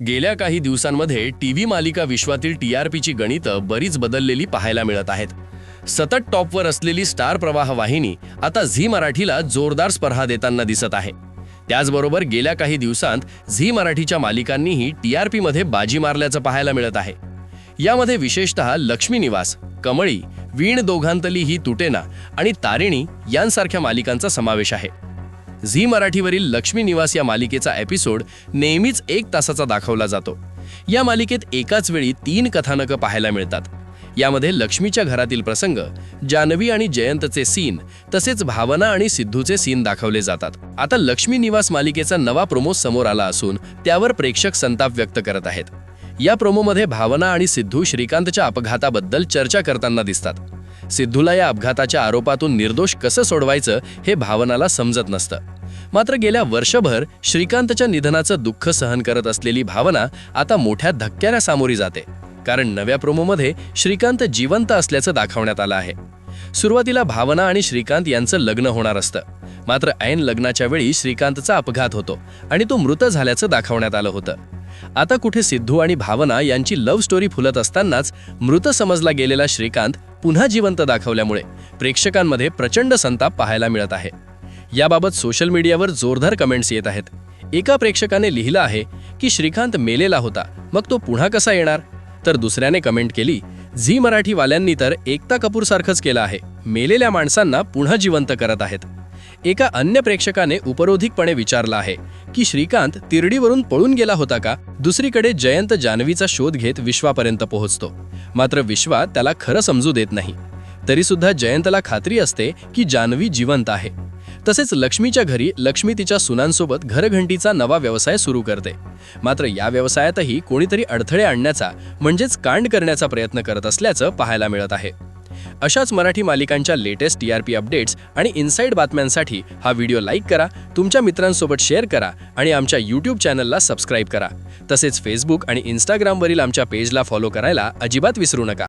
गेल्या काही दिवसांमध्ये टीव्ही मालिका विश्वातील टीआरपीची गणितं बरीच बदललेली पाहायला मिळत आहेत. सतत टॉपवर असलेली स्टार प्रवाह वाहिनी आता झी मराठीला जोरदार स्पर्धा देताना दिसत आहे. त्याचबरोबर गेल्या काही दिवसांत झी मराठीच्या मालिकांनीही टीआरपीमध्ये बाजी मारल्याचं पाहायला मिळत आहे. यामध्ये विशेषतः लक्ष्मी निवास, कमळी, वीण दोघांतली ही तुटेना आणि तारिणी यांसारख्या मालिकांचा समावेश आहे. झी मराठीवरील लक्ष्मी निवास या मालिकेचा एपिसोड नेहमीच 1 तासाचा दाखवला जातो. या मालिकेत एकाच वेळी 3 कथानकं पाहायला मिळतात. यामध्ये लक्ष्मीच्या घरातील प्रसंग, जान्हवी आणि जयंतचे सीन, तसेच भावना आणि सिद्धूचे सीन दाखवले जातात. आता लक्ष्मी निवास मालिकेचा नवा प्रोमो समोर आला असून त्यावर प्रेक्षक संताप व्यक्त करत आहेत. या प्रोमोमध्ये भावना आणि सिद्धू श्रीकांतच्या अपघाताबद्दल चर्चा करताना दिसतात. सिद्धूला या अपघाताच्या आरोपातून निर्दोष कसं सोडवायचं हे भावनाला समजत नसतं. मात्र गेल्या वर्षभर श्रीकांतच्या निधनाचं दुःख सहन करत असलेली भावना आता मोठ्या धक्क्याला सामोरी जाते. कारण नव्या प्रोमोमध्ये श्रीकांत जिवंत असल्याचं दाखवण्यात आलं आहे. सुरुवातीला भावना आणि श्रीकांत यांचं लग्न होणार असतं. मात्र ऐन लग्नाच्या वेळी श्रीकांतचा अपघात होतो आणि तो मृत झाल्याचं दाखवण्यात आलं होतं. आता कुठे सिद्धू आणि भावना यांची लव्ह स्टोरी फुलत असतानाच मृत समजला गेलेला श्रीकांत पुन्हा जिवंत दाखवल्यामुळे प्रेक्षकांमध्ये प्रचंड संताप पाहायला मिळत आहे. याबाबत सोशल मीडियावर जोरदार कमेंट्स येत आहेत. एका प्रेक्षकाने लिहिलं आहे की श्रीकांत मेलेला होता, मग तो पुन्हा कसा येणार? तर दुसऱ्याने कमेंट केली, झी मराठीवाल्यांनी तर एकता कपूर सारखंच केलं आहे, मेलेल्या माणसांना पुन्हा जिवंत करत आहेत. एका अन्य प्रेक्षकाने उपरोधिकपणे विचारलं आहे की श्रीकांत तिरडीवरून पळून गेला होता का? दुसरीकडे जयंत जान्हवीचा शोध घेत विश्वापर्यंत पोहोचतो. मात्र विश्वा त्याला खरं समजू देत नाही. तरीसुद्धा जयंतला खात्री असते की जान्हवी जिवंत आहे. तसेच लक्ष्मीच्या घरी लक्ष्मी तिच्या सुनांसोबत घरघंटीचा नवा व्यवसाय सुरू करते. मात्र या व्यवसायातही कोणीतरी अडथळे आणण्याचा म्हणजेच कांड करण्याचा प्रयत्न करत असल्याचं पाहायला मिळत आहे. अशाच मराठी मालिकांच्या लेटेस्ट टीआरपी अपडेट्स आणि इनसाइड बातम्यांसाठी हा व्हिडिओ लाईक करा, तुमच्या मित्रांसोबत शेअर करा आणि आमच्या यूट्यूब चॅनलला सबस्क्राईब करा. तसेच फेसबुक आणि इंस्टाग्रामवरील आमच्या पेजला फॉलो करायला अजिबात विसरू नका.